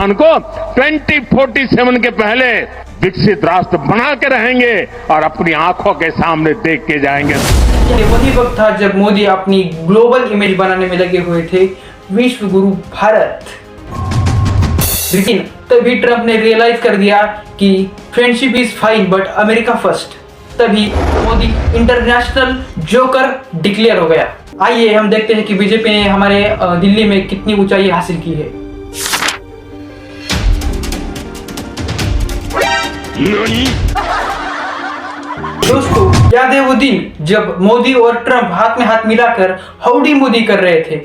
को 2047 के पहले विकसित राष्ट्र बना के रहेंगे और अपनी आंखों के सामने देख के जाएंगे। ये वही वक्त था जब मोदी अपनी ग्लोबल इमेज बनाने में लगे हुए थे, विश्व गुरु भारत। लेकिन तभी ट्रंप ने रियलाइज कर दिया कि friendship is fine but America first. तभी मोदी इंटरनेशनल जोकर डिक्लेयर हो गया। आइए हम देखते हैं कि बीजेपी ने हमारे दिल्ली में कितनी ऊंचाई हासिल की है। दोस्तों, याद है वो दिन जब मोदी और ट्रंप हाथ में हाथ मिलाकर हाउडी मोदी कर रहे थे।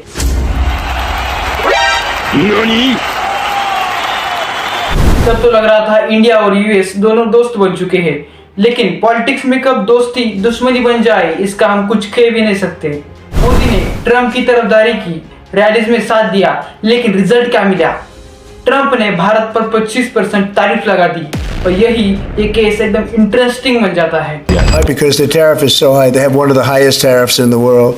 तब तो लग रहा था इंडिया और यूएस दोनों दोस्त बन चुके हैं, लेकिन पॉलिटिक्स में कब दोस्ती दुश्मनी बन जाए इसका हम कुछ कह भी नहीं सकते। मोदी ने ट्रंप की तरफदारी की, रैलीज में साथ दिया, लेकिन रिजल्ट क्या मिला? ट्रंप ने भारत पर 25% तारीफ लगा दी और यही एक केस एकदम इंटरेस्टिंग बन जाता है। Because the tariff is so high, they have one of the highest tariffs in the world.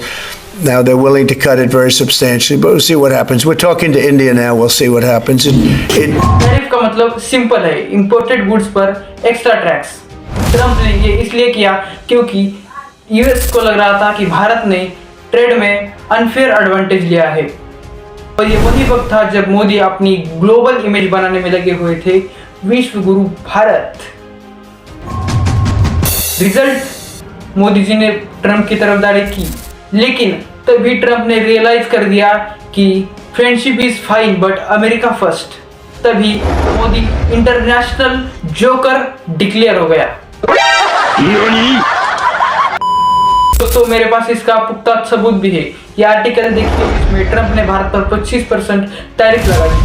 Now they're willing to cut it very substantially, but we'll see what happens. We're talking to India now. We'll see what happens. Tariff का मतलब simple है, imported goods पर extra tax. Trump ने ये इसलिए किया क्योंकि US को लग रहा था कि भारत ने ट्रेड में अनफेयर एडवांटेज लिया है। और ये वही वक्त था जब मोदी अपनी ग्लोबल इमेज बनाने में लगे हुए थे, विश्व गुरु भारत। रिजल्ट, मोदी जी ने ट्रंप की तरफदारी की, लेकिन तभी ट्रंप ने रियलाइज कर दिया कि friendship is fine but America first. तभी मोदी इंटरनेशनल जोकर डिक्लेयर हो गया। दोस्तों, मेरे पास इसका पुख्ता सबूत भी है। ये आर्टिकल देखिए, इसमें ट्रंप ने भारत पर 25% टैरिफ लगा दी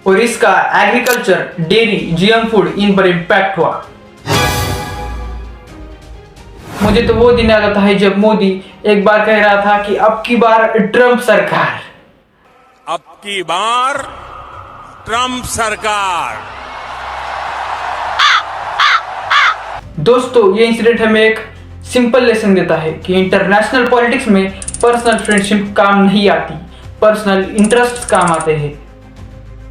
और इसका agriculture, dairy, GM food in पर इम्पैक्ट हुआ। मुझे तो वो दिन याद आता है जब मोदी एक बार कह रहा था कि अब की बार ट्रंप सरकार, अब की बार ट्रंप सरकार। दोस्तों, ये इंसिडेंट हमें एक सिंपल लेसन देता है कि इंटरनेशनल पॉलिटिक्स में पर्सनल फ्रेंडशिप काम नहीं आती, पर्सनल इंटरेस्ट काम आते हैं।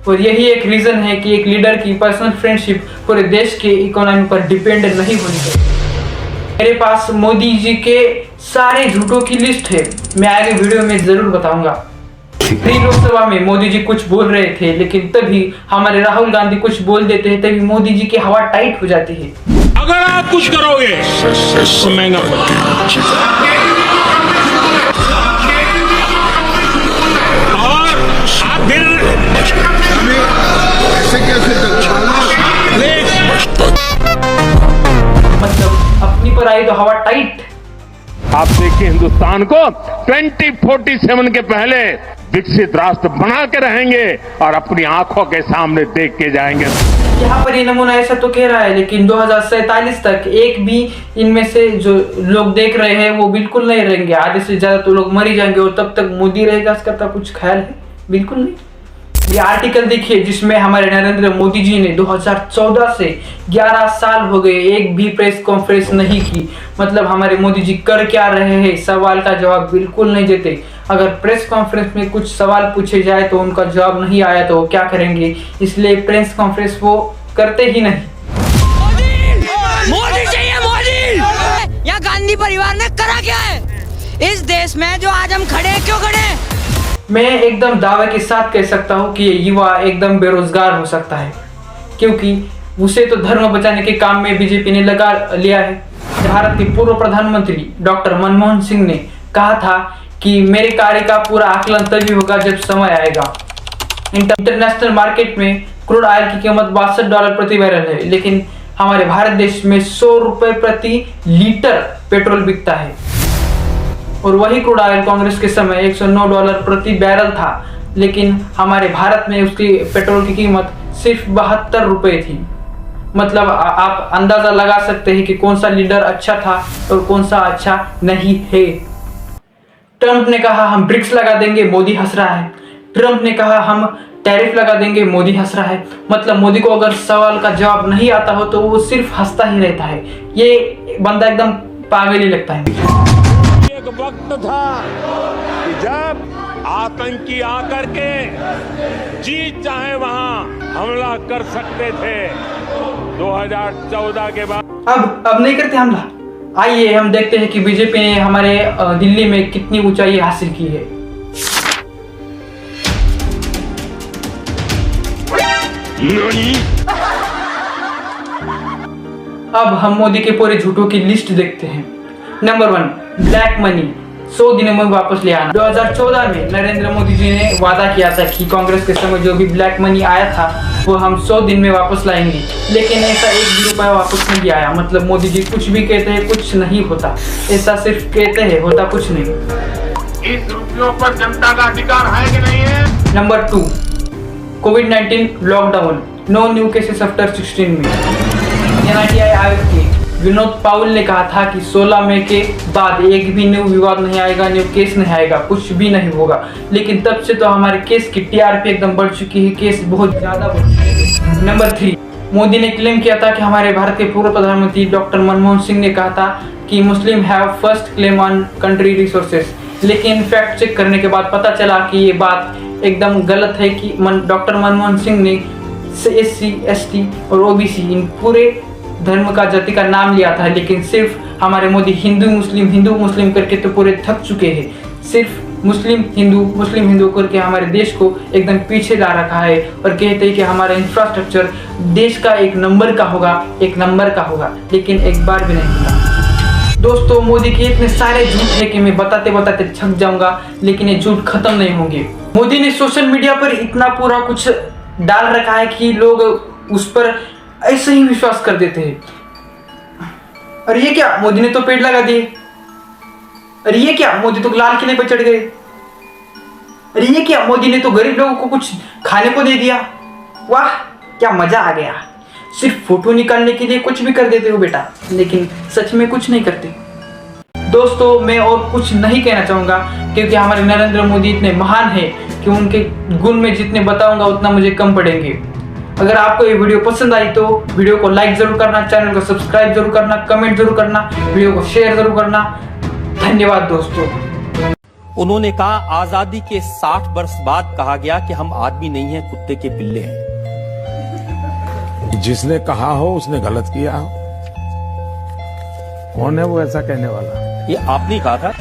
और यही एक रीजन है कि एक लीडर की पर्सनल फ्रेंडशिप पूरे देश के इकोनॉमी पर डिपेंड नहीं होनी चाहिए। मेरे पास मोदी जी के सारे झूठों की लिस्ट है, मैं आगे वीडियो में जरूर बताऊंगा। प्री लोकसभा में मोदी जी कुछ बोल रहे थे, लेकिन तभी हमारे राहुल गांधी कुछ बोल देते हैं, तभी मोदी जी की हवा टाइट हो जाती है। अगर आप कुछ करोगे तो महंगा और आप फिर मतलब अपनी पर आई तो हवा टाइट। आप देखिए, हिंदुस्तान को 2047 के पहले विकसित राष्ट्र बना के रहेंगे और अपनी आंखों के सामने देख के जाएंगे। यहाँ पर ये नमूना ऐसा तो कह रहा है, लेकिन 2047 तक एक भी इनमें से जो लोग देख रहे हैं वो बिल्कुल नहीं रहेंगे। आधे से ज्यादा तो लोग मर ही जाएंगे और तब तक मोदी रहेगा, इसका तो कुछ ख्याल है? बिल्कुल नहीं। ये आर्टिकल देखिए जिसमें हमारे नरेंद्र मोदी जी ने 2014 से 11 साल हो गए, एक भी प्रेस कॉन्फ्रेंस नहीं की। मतलब हमारे मोदी जी कर क्या रहे हैं, सवाल का जवाब बिल्कुल नहीं देते। अगर प्रेस कॉन्फ्रेंस में कुछ सवाल पूछे जाए तो उनका जवाब नहीं आया तो वो क्या करेंगे, इसलिए प्रेस कॉन्फ्रेंस वो करते ही नहीं। मोदी चाहिए, मोदी। या गांधी परिवार ने करा क्या है इस देश में जो आज हम खड़े हैं? क्यों खड़े हैं? मैं एकदम दावे के साथ कह सकता हूँ कि ये युवा एकदम बेरोजगार हो सकता है, क्योंकि उसे तो धर्म बचाने के काम में बीजेपी ने लगा लिया है। भारत के पूर्व प्रधानमंत्री डॉक्टर मनमोहन सिंह ने कहा था कि मेरे कार्य का पूरा आकलन तभी होगा जब समय आएगा। इंटरनेशनल मार्केट में क्रूड ऑयल की कीमत $62 प्रति बैरल है, लेकिन हमारे भारत देश में 100 रुपए प्रति लीटर पेट्रोल बिकता है। और वही क्रूड ऑयल कांग्रेस के समय $109 प्रति बैरल था, लेकिन हमारे भारत में उसकी पेट्रोल की कीमत सिर्फ 72 रुपए थी। मतलब आप अंदाजा लगा सकते हैं कि कौन सा लीडर अच्छा था और कौन सा अच्छा नहीं है। ट्रंप ने कहा हम ब्रिक्स लगा देंगे, मोदी हंस रहा है। ट्रंप ने कहा हम टैरिफ लगा देंगे, मोदी हंस रहा है। मतलब मोदी को अगर सवाल का जवाब नहीं आता हो तो वो सिर्फ हंसता ही रहता है। ये बंदा एकदम पागल ही लगता है। एक वक्त था कि जब आतंकी आकर के जी चाहे वहां हमला कर सकते थे। 2014 के बाद अब नहीं करते हमला। आइए हम देखते हैं कि बीजेपी ने हमारे दिल्ली में कितनी ऊंचाई हासिल की है। अब हम मोदी के पूरे झूठों की लिस्ट देखते हैं। नंबर 1, ब्लैक मनी 100 दिनों में वापस ले आना। 2014 में नरेंद्र मोदी जी ने वादा किया था कि कांग्रेस के समय जो भी ब्लैक मनी आया था वो हम 100 दिन में वापस लाएंगे, लेकिन ऐसा एक भी रुपया वापस नहीं आया। मतलब मोदी जी कुछ भी कहते हैं कुछ नहीं होता, ऐसा सिर्फ कहते हैं, होता कुछ नहीं। इस रुपयों पर जनता का अधिकार है कि नहीं है? नंबर 2, कोविड-19 lockdown, no new cases after 16 में। NITI आयोग के विनोद पाउल ने कहा था कि 16 मई के बाद एक भी न्यू विवाद नहीं आएगा, न्यू केस नहीं आएगा, कुछ भी नहीं होगा। लेकिन तब से तो हमारे केस की TRP एकदम बढ़ चुकी है, केस बहुत ज्यादा बढ़ चुके हैं। नंबर 3, मोदी ने क्लेम किया था कि हमारे भारत के पूर्व प्रधानमंत्री डॉक्टर मनमोहन सिंह ने कहा था कि Muslim have first claim on country resources, लेकिन फैक्ट चेक करने के बाद पता चला कि ये बात एकदम गलत है कि डॉक्टर मनमोहन सिंह ने SC, ST और OBC इन पूरे धर्म का जाति का नाम लिया था, लेकिन सिर्फ हमारे मोदी हिंदू मुस्लिम करके तो पूरे थक चुके हैं। सिर्फ मुस्लिम हिंदू करके हमारे देश को एकदम पीछे ला रखा है और कहते हैं कि हमारा इंफ्रास्ट्रक्चर देश का एक नंबर का होगा, लेकिन एक बार भी नहीं हुआ। दोस्तों, मोदी के इतने सारे झूठ है कि मैं बताते बताते थक जाऊंगा, लेकिन ये झूठ खत्म नहीं होंगे। मोदी ने सोशल मीडिया पर इतना पूरा कुछ डाल रखा है कि लोग उस पर ऐसे ही विश्वास कर देते हैं। अरे ये क्या, मोदी ने तो पेड़ लगा दिए। अरे ये क्या, मोदी तो लाल किले पर चढ़ गए। अरे ये क्या, मोदी ने तो गरीब लोगों को कुछ खाने को दे दिया। वाह, क्या मजा आ गया। सिर्फ फोटो निकालने के लिए कुछ भी कर देते हो बेटा, लेकिन सच में कुछ नहीं करते। दोस्तों, मैं और कुछ नहीं कहना चाहूंगा, क्योंकि हमारे नरेंद्र मोदी इतने महान हैं कि उनके गुण में जितने बताऊंगा उतना मुझे कम पड़ेंगे। अगर आपको ये वीडियो पसंद आई तो वीडियो को लाइक जरूर करना, चैनल को सब्सक्राइब जरूर करना, कमेंट जरूर करना, वीडियो को शेयर जरूर करना। धन्यवाद दोस्तों। उन्होंने कहा, आजादी के 60 वर्ष बाद कहा गया कि हम आदमी नहीं हैं, कुत्ते के पिल्ले हैं। जिसने कहा हो उसने गलत किया हो। कौन है वो ऐसा कहने वाला? ये आपने कहा था।